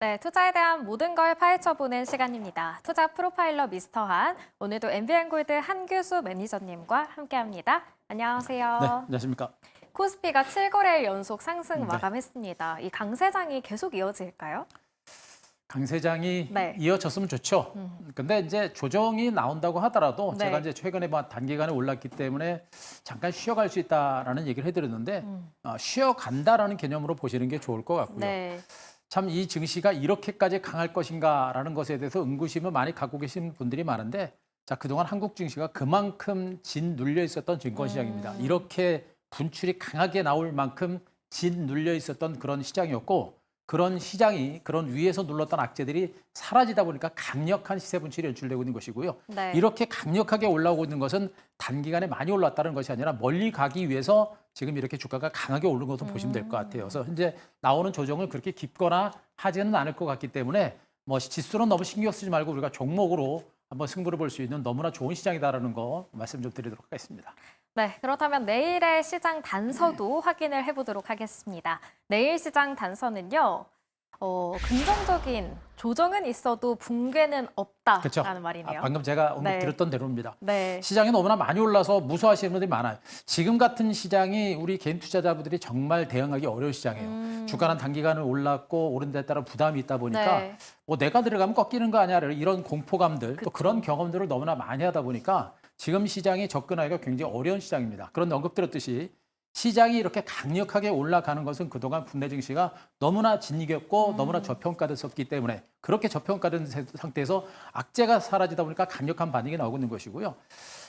네, 투자에 대한 모든 걸 파헤쳐보는 시간입니다. 투자 프로파일러 미스터 한, 오늘도 MBN골드 한규수 매니저님과 함께합니다. 네, 안녕하세요. 안녕하십니까. 코스피가 7거래일 연속 상승 네. 마감했습니다. 이 강세장이 계속 이어질까요? 강세장이 네. 이어졌으면 좋죠. 근데 이제 조정이 나온다고 하더라도 네. 제가 이제 최근에 단기간에 올랐기 때문에 잠깐 쉬어갈 수 있다라는 얘기를 해드렸는데 쉬어간다라는 개념으로 보시는 게 좋을 것 같고요. 네. 참 이 증시가 이렇게까지 강할 것인가라는 것에 대해서 의구심을 많이 갖고 계신 분들이 많은데 자, 그동안 한국 증시가 그만큼 짓눌려 있었던 증권시장입니다. 이렇게 분출이 강하게 나올 만큼 짓눌려 있었던 그런 시장이었고 그런 시장이 그런 위에서 눌렀던 악재들이 사라지다 보니까 강력한 시세 분출이 연출되고 있는 것이고요. 네. 이렇게 강력하게 올라오고 있는 것은 단기간에 많이 올랐다는 것이 아니라 멀리 가기 위해서 지금 이렇게 주가가 강하게 오른 것으로 보시면 될 것 같아요. 그래서 현재 나오는 조정을 그렇게 깊거나 하지는 않을 것 같기 때문에 뭐 지수는 너무 신경 쓰지 말고 우리가 종목으로 한번 승부를 볼 수 있는 너무나 좋은 시장이다라는 거 말씀 좀 드리도록 하겠습니다. 네, 그렇다면 내일의 시장 단서도 확인을 해보도록 하겠습니다. 내일 시장 단서는요, 긍정적인 조정은 있어도 붕괴는 없다라는 그렇죠. 말이네요. 방금 제가 네. 언급드렸던 대로입니다. 네. 시장이 너무나 많이 올라서 무서워하시는 분들이 많아요. 지금 같은 시장이 우리 개인 투자자분들이 정말 대응하기 어려운 시장이에요. 주가는 단기간에 올랐고 오른 데 따라 부담이 있다 보니까 네. 뭐 내가 들어가면 꺾이는 거 아니야 이런 공포감들 또 그런 경험들을 너무나 많이 하다 보니까 지금 시장이 접근하기가 굉장히 어려운 시장입니다. 그런데 언급드렸듯이 시장이 이렇게 강력하게 올라가는 것은 그동안 국내 증시가 너무나 진이겼고 너무나 저평가됐었기 때문에 그렇게 저평가된 상태에서 악재가 사라지다 보니까 강력한 반응이 나오고 있는 것이고요.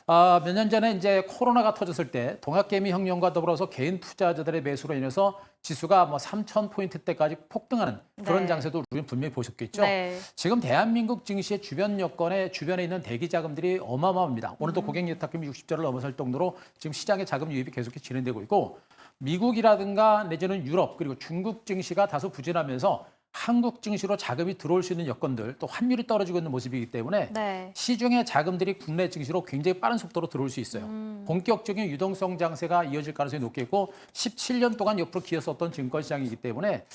몇 년 전에 이제 코로나가 터졌을 때 동학개미 혁명과 더불어서 개인 투자자들의 매수로 인해서 지수가 뭐 3,000포인트대까지 폭등하는 그런 네. 장세도 우리는 분명히 보셨겠죠. 네. 지금 대한민국 증시의 주변 여건에 주변에 있는 대기 자금들이 어마어마합니다. 오늘도 고객 예탁금이 60조를 넘어설 정도로 지금 시장의 자금 유입이 계속해서 진행되고 있고 미국이라든가 내지는 유럽 그리고 중국 증시가 다소 부진하면서 한국 증시로 자금이 들어올 수 있는 여건들 또 환율이 떨어지고 있는 모습이기 때문에 네. 시중의 자금들이 국내 증시로 굉장히 빠른 속도로 들어올 수 있어요. 본격적인 유동성 장세가 이어질 가능성이 높겠고 17년 동안 옆으로 기었었던 증권시장이기 때문에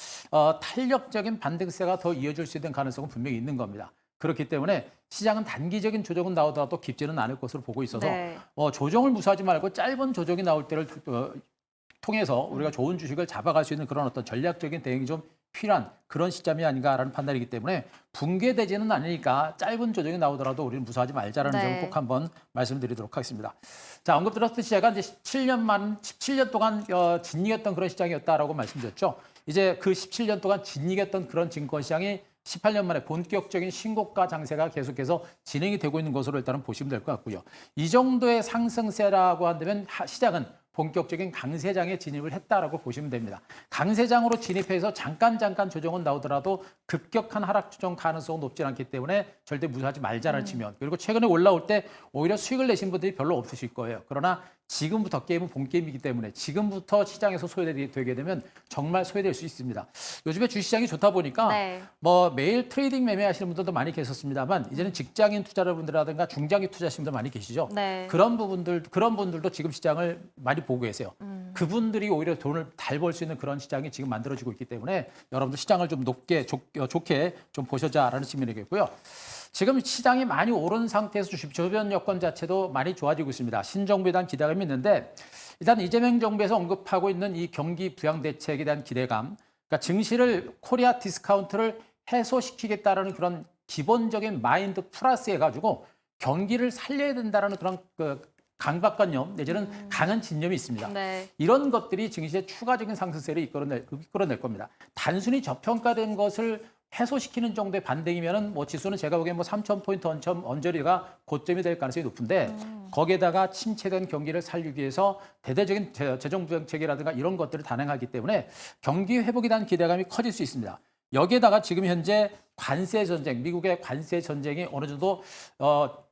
탄력적인 반등세가 더 이어질 수 있는 가능성은 분명히 있는 겁니다. 그렇기 때문에 시장은 단기적인 조정은 나오더라도 깊지는 않을 것으로 보고 있어서 네. 조정을 무시하지 말고 짧은 조정이 나올 때를 통해서 우리가 좋은 주식을 잡아갈 수 있는 그런 어떤 전략적인 대응이 좀 필요한 그런 시점이 아닌가라는 판단이기 때문에 붕괴되지는 않으니까 짧은 조정이 나오더라도 우리는 무시하지 말자라는 네. 점을 꼭 한번 말씀드리도록 하겠습니다. 자, 언급드렸듯이 제가 이제 17년 동안 진이겼던 그런 시장이었다라고 말씀드렸죠. 이제 그 17년 동안 진이겼던 그런 증권시장이 18년 만에 본격적인 신고가 장세가 계속해서 진행이 되고 있는 것으로 일단은 보시면 될 것 같고요. 이 정도의 상승세라고 한다면 시장은 본격적인 강세장에 진입을 했다라고 보시면 됩니다. 강세장으로 진입해서 잠깐 조정은 나오더라도 급격한 하락 조정 가능성은 높지 않기 때문에 절대 무시하지 말자는 치면 그리고 최근에 올라올 때 오히려 수익을 내신 분들이 별로 없으실 거예요. 그러나 지금부터 게임은 본 게임이기 때문에 지금부터 시장에서 소외되게 되면 정말 소외될 수 있습니다. 요즘에 주시장이 좋다 보니까 네. 뭐 매일 트레이딩 매매하시는 분들도 많이 계셨습니다만 이제는 직장인 투자자분들이라든가 중장기 투자하시는 분들 많이 계시죠. 네. 그런 분들도 지금 시장을 많이 보고 계세요. 그분들이 오히려 돈을 잘 벌 수 있는 그런 시장이 지금 만들어지고 있기 때문에 여러분들 시장을 좀 좋게 좀 보셔자라는 측면이겠고요. 지금 시장이 많이 오른 상태에서 주변 여건 자체도 많이 좋아지고 있습니다. 신정부에 대한 기대감이 있는데 일단 이재명 정부에서 언급하고 있는 이 경기 부양 대책에 대한 기대감, 그러니까 증시를 코리아 디스카운트를 해소시키겠다라는 그런 기본적인 마인드 플러스 해가지고 경기를 살려야 된다라는 그런 강박관념 내지는 강한 진념이 있습니다. 네. 이런 것들이 증시의 추가적인 상승세를 이끌어낼 겁니다. 단순히 저평가된 것을 해소시키는 정도의 반등이면은 뭐 지수는 제가 보기엔 뭐 3,000포인트 언저리가 고점이 될 가능성이 높은데 거기에다가 침체된 경기를 살리기 위해서 대대적인 재정부정책이라든가 이런 것들을 단행하기 때문에 경기 회복에 대한 기대감이 커질 수 있습니다. 여기에다가 지금 현재 관세 전쟁, 미국의 관세 전쟁이 어느 정도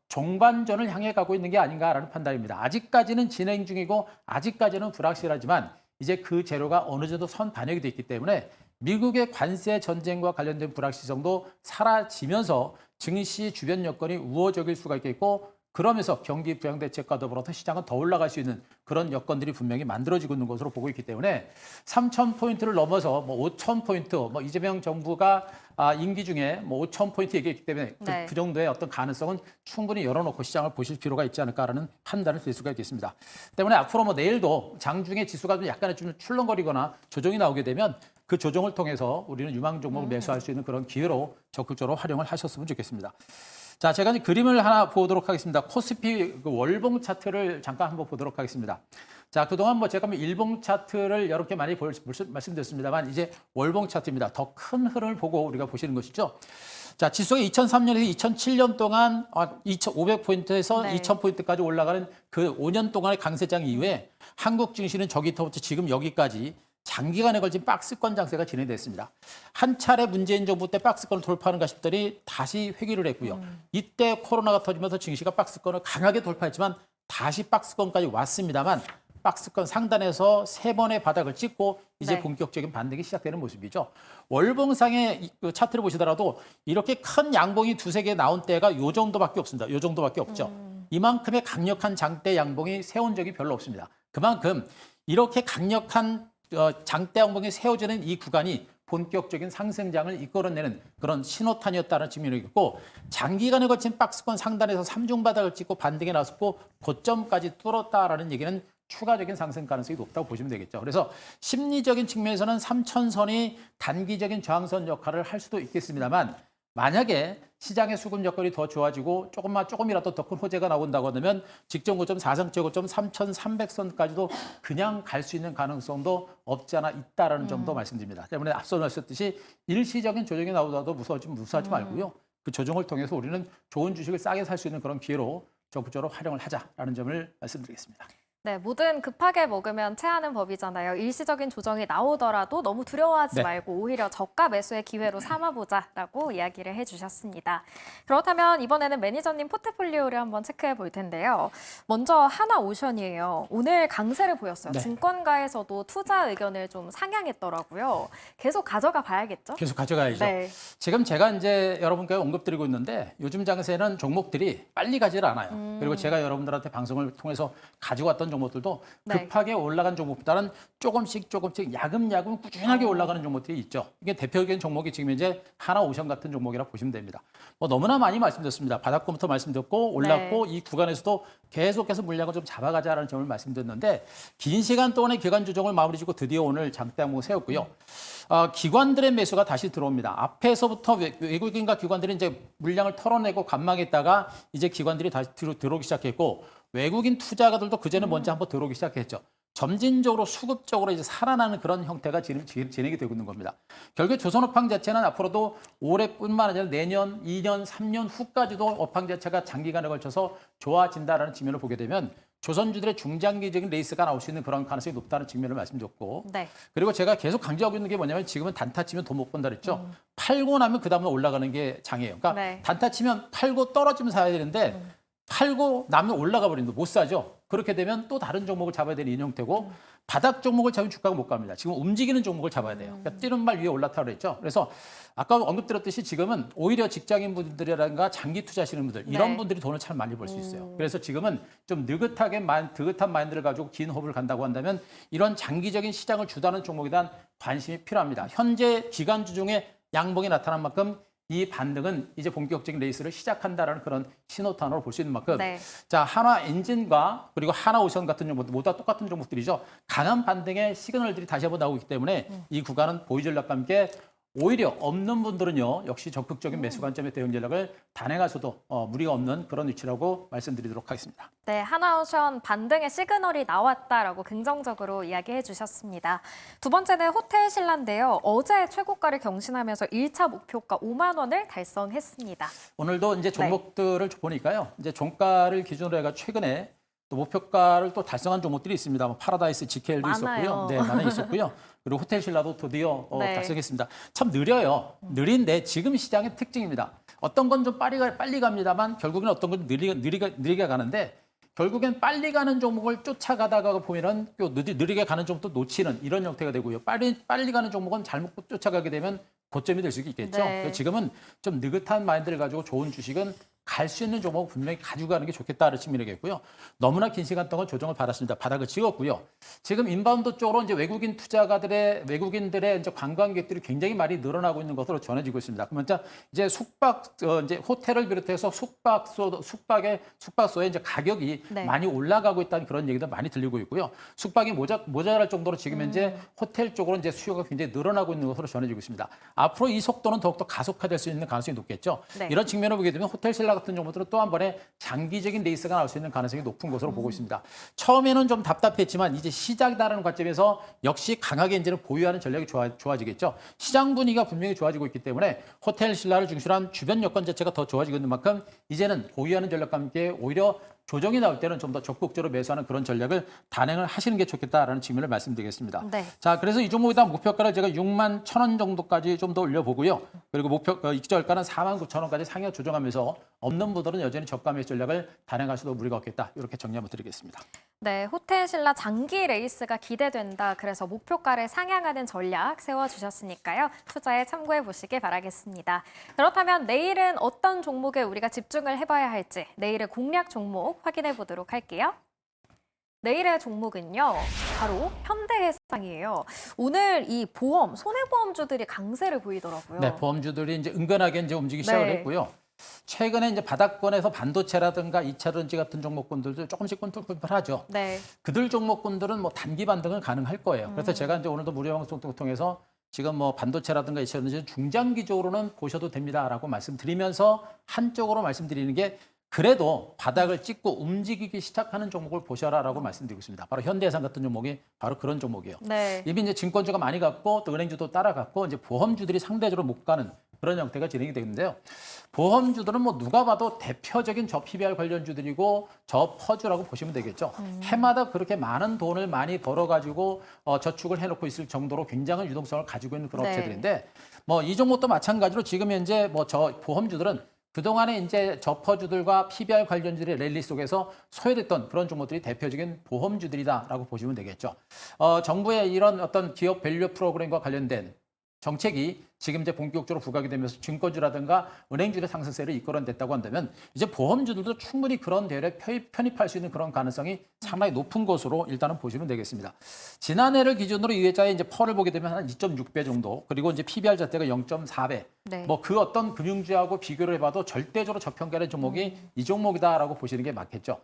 종반전을 향해 가고 있는 게 아닌가라는 판단입니다. 아직까지는 진행 중이고 아직까지는 불확실하지만 이제 그 재료가 어느 정도 선 반영이 돼 있기 때문에 미국의 관세 전쟁과 관련된 불확실성도 사라지면서 증시 주변 여건이 우호적일 수가 있겠고 그러면서 경기 부양 대책과 더불어서 시장은 더 올라갈 수 있는 그런 여건들이 분명히 만들어지고 있는 것으로 보고 있기 때문에 3,000포인트를 넘어서 뭐 5,000포인트, 뭐 이재명 정부가 임기 중에 뭐 5,000포인트 얘기했기 때문에 네. 그 정도의 어떤 가능성은 충분히 열어놓고 시장을 보실 필요가 있지 않을까라는 판단을 될 수가 있겠습니다. 때문에 앞으로 뭐 내일도 장중에 지수가 좀 약간의 좀 출렁거리거나 조정이 나오게 되면 그 조정을 통해서 우리는 유망 종목을 매수할 수 있는 그런 기회로 적극적으로 활용을 하셨으면 좋겠습니다. 자, 제가 이제 그림을 하나 보도록 하겠습니다. 코스피 그 월봉 차트를 잠깐 한번 보도록 하겠습니다. 자, 그동안 뭐 제가 일봉 차트를 여러 개 많이 말씀드렸습니다만 이제 월봉 차트입니다. 더 큰 흐름을 보고 우리가 보시는 것이죠. 자, 지수가 2003년에서 2007년 동안 2,500포인트에서 네. 2,000포인트까지 올라가는 그 5년 동안의 강세장 이후에 한국 증시는 저기부터 지금 여기까지 장기간에 걸친 박스권 장세가 진행됐습니다. 한 차례 문재인 정부 때 박스권을 돌파하는가 싶더니 다시 회귀를 했고요. 이때 코로나가 터지면서 증시가 박스권을 강하게 돌파했지만 다시 박스권까지 왔습니다만 박스권 상단에서 3번의 바닥을 찍고 이제 네. 본격적인 반등이 시작되는 모습이죠. 월봉상의 그 차트를 보시더라도 이렇게 큰 양봉이 두세 개 나온 때가 요 정도밖에 없습니다. 요 정도밖에 없죠. 이만큼의 강력한 장대 양봉이 세운 적이 별로 없습니다. 그만큼 이렇게 강력한 장대 양봉이 세워지는 이 구간이 본격적인 상승장을 이끌어내는 그런 신호탄이었다는 측면이 있고 장기간에 걸친 박스권 상단에서 삼중바닥을 찍고 반등에 나섰고 고점까지 뚫었다라는 얘기는 추가적인 상승 가능성이 높다고 보시면 되겠죠. 그래서 심리적인 측면에서는 3,000선이 단기적인 저항선 역할을 할 수도 있겠습니다만 만약에 시장의 수급 여건이 더 좋아지고 조금이라도 더 큰 호재가 나온다고 하면 직전 고점, 사상 최고점 3,300선까지도 그냥 갈 수 있는 가능성도 없지 않아 있다라는 점도 말씀드립니다. 때문에 앞서 말씀드렸듯이 일시적인 조정이 나오더라도 무서워하지 말고요. 그 조정을 통해서 우리는 좋은 주식을 싸게 살 수 있는 그런 기회로 적극적으로 활용을 하자라는 점을 말씀드리겠습니다. 네, 뭐든 급하게 먹으면 체하는 법이잖아요. 일시적인 조정이 나오더라도 너무 두려워하지 네. 말고 오히려 저가 매수의 기회로 삼아보자라고 이야기를 해주셨습니다. 그렇다면 이번에는 매니저님 포트폴리오를 한번 체크해 볼 텐데요. 먼저 하나오션이에요. 오늘 강세를 보였어요. 네. 증권가에서도 투자 의견을 좀 상향했더라고요. 계속 가져가 봐야겠죠? 계속 가져가야죠. 네. 지금 제가 이제 여러분께 언급드리고 있는데 요즘 장세는 종목들이 빨리 가지를 않아요. 그리고 제가 여러분들한테 방송을 통해서 가지고 왔던 종목들도 네. 급하게 올라간 종목보다는 조금씩 야금야금 꾸준하게 올라가는 종목들이 있죠. 이게 대표적인 종목이 지금 이제 하나오션 같은 종목이라 보시면 됩니다. 뭐 너무나 많이 말씀드렸습니다. 바닥권부터 말씀드렸고 올랐고 이 구간에서도 계속해서 물량을 좀 잡아가자라는 점을 말씀드렸는데 긴 시간 동안의 기관 조정을 마무리 짓고 드디어 오늘 장대 항목을 세웠고요. 기관들의 매수가 다시 들어옵니다. 앞에서부터 외국인과 기관들이 이제 물량을 털어내고 관망했다가 이제 기관들이 다시 들어오기 시작했고 외국인 투자가들도 그전에 먼저 한번 들어오기 시작했죠. 점진적으로 수급적으로 이제 살아나는 그런 형태가 진행이 되고 있는 겁니다. 결국 조선업황 자체는 앞으로도 올해뿐만 아니라 내년, 2년, 3년 후까지도 업황 자체가 장기간에 걸쳐서 좋아진다라는 측면을 보게 되면 조선주들의 중장기적인 레이스가 나올 수 있는 그런 가능성이 높다는 측면을 말씀드렸고 네. 그리고 제가 계속 강조하고 있는 게 뭐냐면 지금은 단타 치면 돈 못 번다 그랬죠. 팔고 나면 그 다음에 올라가는 게 장이에요. 그러니까 네. 단타 치면 팔고 떨어지면 사야 되는데 팔고 나면 올라가 버리는데 못 사죠. 그렇게 되면 또 다른 종목을 잡아야 되는 인형태고 바닥 종목을 잡으면 주가가 못 갑니다. 지금 움직이는 종목을 잡아야 돼요. 그러니까 뛰는 말 위에 올라타고 그랬죠. 그래서 아까 언급드렸듯이 지금은 오히려 직장인분들이라든가 장기 투자하시는 분들 이런 네. 분들이 돈을 참 많이 벌 수 있어요. 그래서 지금은 좀 느긋한 마인드를 가지고 긴 호흡을 간다고 한다면 이런 장기적인 시장을 주도하는 종목에 대한 관심이 필요합니다. 현재 기관주 중에 양봉이 나타난 만큼 이 반등은 이제 본격적인 레이스를 시작한다라는 그런 신호탄으로 볼 수 있는 만큼 네. 자 하나 엔진과 그리고 하나오션 같은 종목들 모두 다 똑같은 종목들이죠. 강한 반등의 시그널들이 다시 한번 나오기 때문에 이 구간은 보유 전략과 함께 오히려 없는 분들은요 역시 적극적인 매수 관점의 대응 전략을 단행하셔도 무리가 없는 그런 위치라고 말씀드리도록 하겠습니다. 네, 하나오션 반등의 시그널이 나왔다라고 긍정적으로 이야기해 주셨습니다. 두 번째는 호텔 신라인데요. 어제 최고가를 경신하면서 1차 목표가 5만 원을 달성했습니다. 오늘도 이제 종목들을 보니까요. 이제 종가를 기준으로 해가 최근에 또 목표가를 또 달성한 종목들이 있습니다. 뭐 파라다이스, GKL도 많아요. 있었고요. 네, 많이 있었고요. 그리고 호텔 신라도 드디어 네. 달성했습니다. 참 느려요. 느린데 지금 시장의 특징입니다. 어떤 건 좀 빨리 갑니다만 결국엔 어떤 건 느리게 가는데 결국엔 빨리 가는 종목을 쫓아가다가 보면은 또 느리게 가는 종목도 놓치는 이런 형태가 되고요. 빨리 가는 종목은 잘못 쫓아가게 되면 고점이 될 수 있겠죠. 네. 그래서 지금은 좀 느긋한 마인드를 가지고 좋은 주식은 갈 수 있는 종목을 분명히 가지고 가는 게 좋겠다는 측면이겠고요. 너무나 긴 시간 동안 조정을 받았습니다. 바닥을 찍었고요. 지금 인바운드 쪽으로 이제 외국인들의 이제 관광객들이 굉장히 많이 늘어나고 있는 것으로 전해지고 있습니다. 그러면 이제 이제 호텔을 비롯해서 숙박소의 이제 가격이 네. 많이 올라가고 있다는 그런 얘기도 많이 들리고 있고요. 숙박이 모자랄 정도로 지금 현재 호텔 쪽으로 이제 수요가 굉장히 늘어나고 있는 것으로 전해지고 있습니다. 앞으로 이 속도는 더욱더 가속화될 수 있는 가능성이 높겠죠. 네. 이런 측면을 보게 되면 호텔 신라 같은 종목들은 또 한 번에 장기적인 레이스가 나올 수 있는 가능성이 높은 것으로 보고 있습니다. 처음에는 좀 답답했지만 이제 시작이라는 관점에서 역시 강하게 이제는 보유하는 전략이 좋아지겠죠. 시장 분위기가 분명히 좋아지고 있기 때문에 호텔 신라를 중심으로 한 주변 여건 자체가 더 좋아지고 있는 만큼 이제는 보유하는 전략과 함께 오히려 조정이 나올 때는 좀 더 적극적으로 매수하는 그런 전략을 단행을 하시는 게 좋겠다라는 측면을 말씀드리겠습니다. 네. 자, 그래서 이 종목에 대한 목표가를 제가 6만 1,000원 정도까지 좀 더 올려보고요. 그리고 익절가는 4만 9천 원까지 상향 조정하면서 없는 분들은 여전히 저가 매수 전략을 단행할 수도 무리가 없겠다. 이렇게 정리 한번 드리겠습니다. 네, 호텔 신라 장기 레이스가 기대된다. 그래서 목표가를 상향하는 전략 세워주셨으니까요. 투자에 참고해 보시길 바라겠습니다. 그렇다면 내일은 어떤 종목에 우리가 집중을 해봐야 할지 내일의 공략 종목 확인해 보도록 할게요. 내일의 종목은요, 바로 현대해상이에요. 오늘 이 손해보험주들이 강세를 보이더라고요. 네, 보험주들이 이제 은근하게 이제 움직이기 시작을 네. 했고요. 최근에 이제 바닥권에서 반도체라든가 2차 전지 같은 종목군들도 조금씩 꿈틀꿈틀하죠. 네. 그들 종목군들은 뭐 단기 반등은 가능할 거예요. 그래서 제가 이제 오늘도 무료 방송 통해서 지금 뭐 반도체라든가 2차 전지 중장기적으로는 보셔도 됩니다라고 말씀드리면서 한쪽으로 말씀드리는 게 그래도 바닥을 찍고 움직이기 시작하는 종목을 보셔라라고 말씀드리고 있습니다. 바로 현대해상 같은 종목이 바로 그런 종목이에요. 네. 이미 이제 증권주가 많이 갔고 또 은행주도 따라갔고 이제 보험주들이 상대적으로 못 가는 그런 형태가 진행이 되는데요. 보험주들은 뭐 누가 봐도 대표적인 저 PBR 관련주들이고 저 퍼주라고 보시면 되겠죠. 해마다 그렇게 많은 돈을 많이 벌어가지고 저축을 해놓고 있을 정도로 굉장한 유동성을 가지고 있는 그런 네. 업체들인데 뭐 이 종목도 마찬가지로 지금 현재 뭐 저 보험주들은 그동안에 이제 저퍼주들과 PBR 관련주들의 랠리 속에서 소외됐던 그런 종목들이 대표적인 보험주들이다라고 보시면 되겠죠. 정부의 이런 어떤 기업 밸류 프로그램과 관련된 정책이 지금 이제 본격적으로 부각이 되면서 증권주라든가 은행주의 상승세를 이끌어냈다고 한다면 이제 보험주들도 충분히 그런 대열에 편입할 수 있는 그런 가능성이 상당히 높은 것으로 일단은 보시면 되겠습니다. 지난해를 기준으로 이 회사의 이제 펄을 보게 되면 한 2.6배 정도, 그리고 이제 PBR 자체가 0.4배. 네. 뭐 그 어떤 금융주하고 비교를 해봐도 절대적으로 저평가된 종목이 이 종목이다라고 보시는 게 맞겠죠.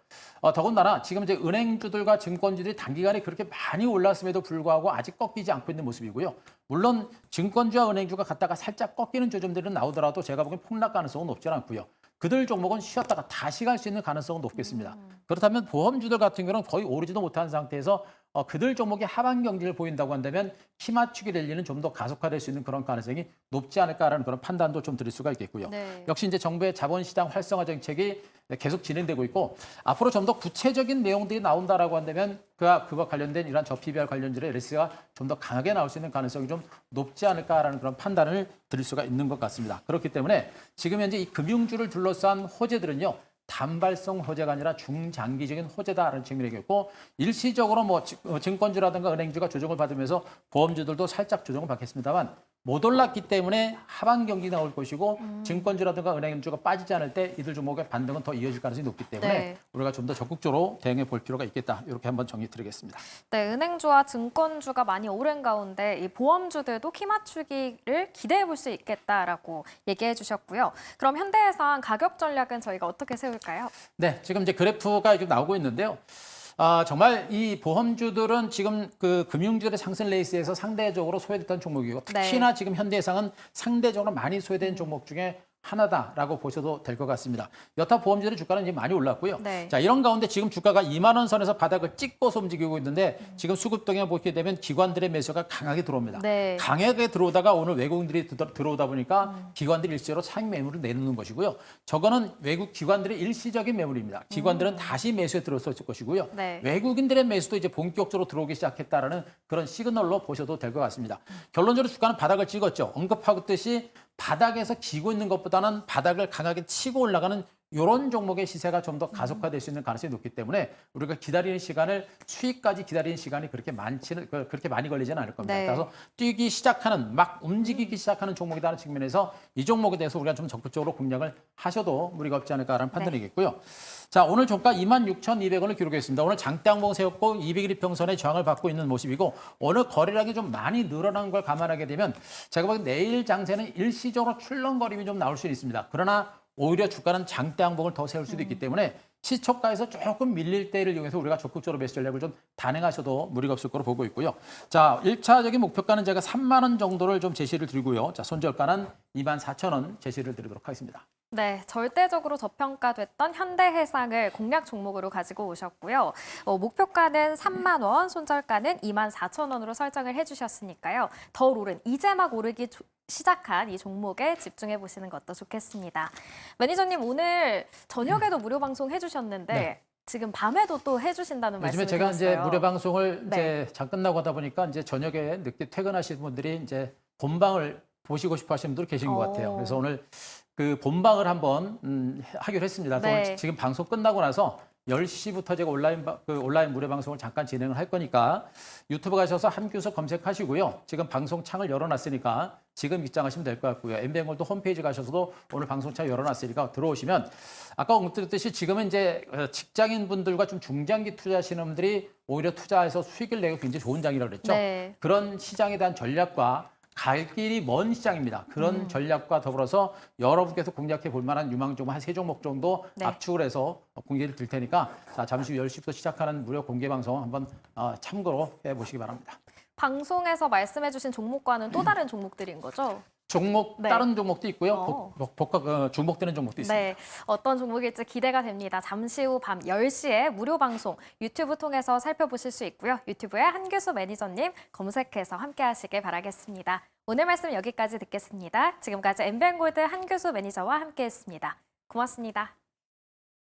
더군다나 지금 이제 은행주들과 증권주들이 단기간에 그렇게 많이 올랐음에도 불구하고 아직 꺾이지 않고 있는 모습이고요. 물론 증권주와 은행주가 갔다가 살짝 꺾이는 조짐들은 나오더라도 제가 보기엔 폭락 가능성은 높지는 않고요. 그들 종목은 쉬었다가 다시 갈 수 있는 가능성은 높겠습니다. 그렇다면 보험주들 같은 경우는 거의 오르지도 못한 상태에서 그들 종목이 하반 경기를 보인다고 한다면 키 맞추기 랠리는 좀 더 가속화될 수 있는 그런 가능성이 높지 않을까라는 그런 판단도 좀 드릴 수가 있겠고요. 네. 역시 이제 정부의 자본시장 활성화 정책이 계속 진행되고 있고 앞으로 좀 더 구체적인 내용들이 나온다라고 한다면 그와 관련된 이러한 저 PBR 관련주의 레스가 좀 더 강하게 나올 수 있는 가능성이 좀 높지 않을까라는 그런 판단을 드릴 수가 있는 것 같습니다. 그렇기 때문에 지금 현재 이 금융주를 둘러싼 호재들은요. 단발성 호재가 아니라 중장기적인 호재다라는 측면이겠고 일시적으로 뭐 증권주라든가 은행주가 조정을 받으면서 보험주들도 살짝 조정을 받겠습니다만 못 올랐기 때문에 하반 경기 나올 것이고 증권주라든가 은행주가 빠지지 않을 때 이들 종목의 반등은 더 이어질 가능성이 높기 때문에 네. 우리가 좀 더 적극적으로 대응해 볼 필요가 있겠다. 이렇게 한번 정리 드리겠습니다. 네, 은행주와 증권주가 많이 오른 가운데 이 보험주들도 키 맞추기를 기대해 볼 수 있겠다라고 얘기해 주셨고요. 그럼 현대해상 가격 전략은 저희가 어떻게 세울까요? 네, 지금 이제 그래프가 지금 나오고 있는데요. 정말 이 보험주들은 지금 그 금융주들의 상승 레이스에서 상대적으로 소외됐던 종목이고 특히나 지금 현대해상은 상대적으로 많이 소외된 종목 중에 하나다라고 보셔도 될 것 같습니다. 여타 보험주들의 주가는 이제 많이 올랐고요. 네. 자, 이런 가운데 지금 주가가 2만 원 선에서 바닥을 찍고서 움직이고 있는데 지금 수급 동향 보게 되면 기관들의 매수가 강하게 들어옵니다. 네. 강하게 들어오다가 오늘 외국인들이 들어오다 보니까 기관들이 일시적으로 차익 매물을 내놓는 것이고요. 저거는 외국 기관들의 일시적인 매물입니다. 기관들은 다시 매수에 들어섰을 것이고요. 네. 외국인들의 매수도 이제 본격적으로 들어오기 시작했다라는 그런 시그널로 보셔도 될 것 같습니다. 결론적으로 주가는 바닥을 찍었죠. 언급하듯이 바닥에서 기고 있는 것보다는 바닥을 강하게 치고 올라가는 이런 종목의 시세가 좀 더 가속화될 수 있는 가능성이 높기 때문에 우리가 기다리는 시간을 수익까지 기다리는 시간이 그렇게 많이 걸리지는 않을 겁니다. 네. 그래서 뛰기 시작하는 막 움직이기 시작하는 종목이라는 측면에서 이 종목에 대해서 우리가 좀 적극적으로 공략을 하셔도 무리가 없지 않을까라는 판단이겠고요. 자, 오늘 종가 26,200원을 기록했습니다. 오늘 장대 항봉 세웠고 200일 평선의 저항을 받고 있는 모습이고 오늘 거래량이 좀 많이 늘어난 걸 감안하게 되면 제가 보기엔 내일 장세는 일시적으로 출렁거림이 좀 나올 수 있습니다. 그러나 오히려 주가는 장대 항봉을 더 세울 수도 있기 때문에 시초가에서 조금 밀릴 때를 이용해서 우리가 적극적으로 매수 전략을 좀 단행하셔도 무리가 없을 거로 보고 있고요. 자, 1차적인 목표가는 제가 3만 원 정도를 좀 제시를 드리고요. 자, 손절가는 24,000원 제시를 드리도록 하겠습니다. 네, 절대적으로 저평가됐던 현대해상을 공략 종목으로 가지고 오셨고요. 목표가는 3만 원, 손절가는 24,000원으로 설정을 해주셨으니까요. 더 오른, 이제 막 오르기 시작한 이 종목에 집중해 보시는 것도 좋겠습니다. 매니저님 오늘 저녁에도 무료 방송 해주셨는데 네. 지금 밤에도 또 해주신다는 요즘에 말씀을 제가 드렸어요. 이제 무료 방송을 네. 이제 장 끝나고 하다 보니까 이제 저녁에 늦게 퇴근하시는 분들이 이제 본방을 보시고 싶어 하시는 분들 계신 것 같아요. 그래서 오늘 그 본방을 한번 하기로 했습니다. 그래서 네. 오늘 지금 방송 끝나고 나서 10시부터 제가 온라인 무료 방송을 잠깐 진행을 할 거니까 유튜브 가셔서 한규석 검색하시고요. 지금 방송 창을 열어놨으니까 지금 입장하시면 될 것 같고요. 엠비앵골드 홈페이지 가셔서도 오늘 방송 창 열어놨으니까 들어오시면 아까 언급드렸듯이 지금은 이제 직장인 분들과 좀 중장기 투자하시는 분들이 오히려 투자해서 수익을 내고 굉장히 좋은 장이라고 그랬죠. 네. 그런 시장에 대한 전략과 갈 길이 먼 시장입니다. 그런 전략과 더불어서 여러분께서 공략해 볼 만한 유망 종목 한 3종목 정도 네. 압축을 해서 공개를 드릴 테니까 자, 잠시 후 10시부터 시작하는 무료 공개 방송 한번 참고로 해보시기 바랍니다. 방송에서 말씀해주신 종목과는 또 다른 종목들인 거죠? 종목 네. 다른 종목도 있고요. 중복되는 종목도 있습니다. 네, 어떤 종목일지 기대가 됩니다. 잠시 후 밤 10시에 무료 방송 유튜브 통해서 살펴보실 수 있고요. 유튜브에 한규수 매니저님 검색해서 함께 하시길 바라겠습니다. 오늘 말씀 여기까지 듣겠습니다. 지금까지 엠비앵골드 한규수 매니저와 함께했습니다. 고맙습니다.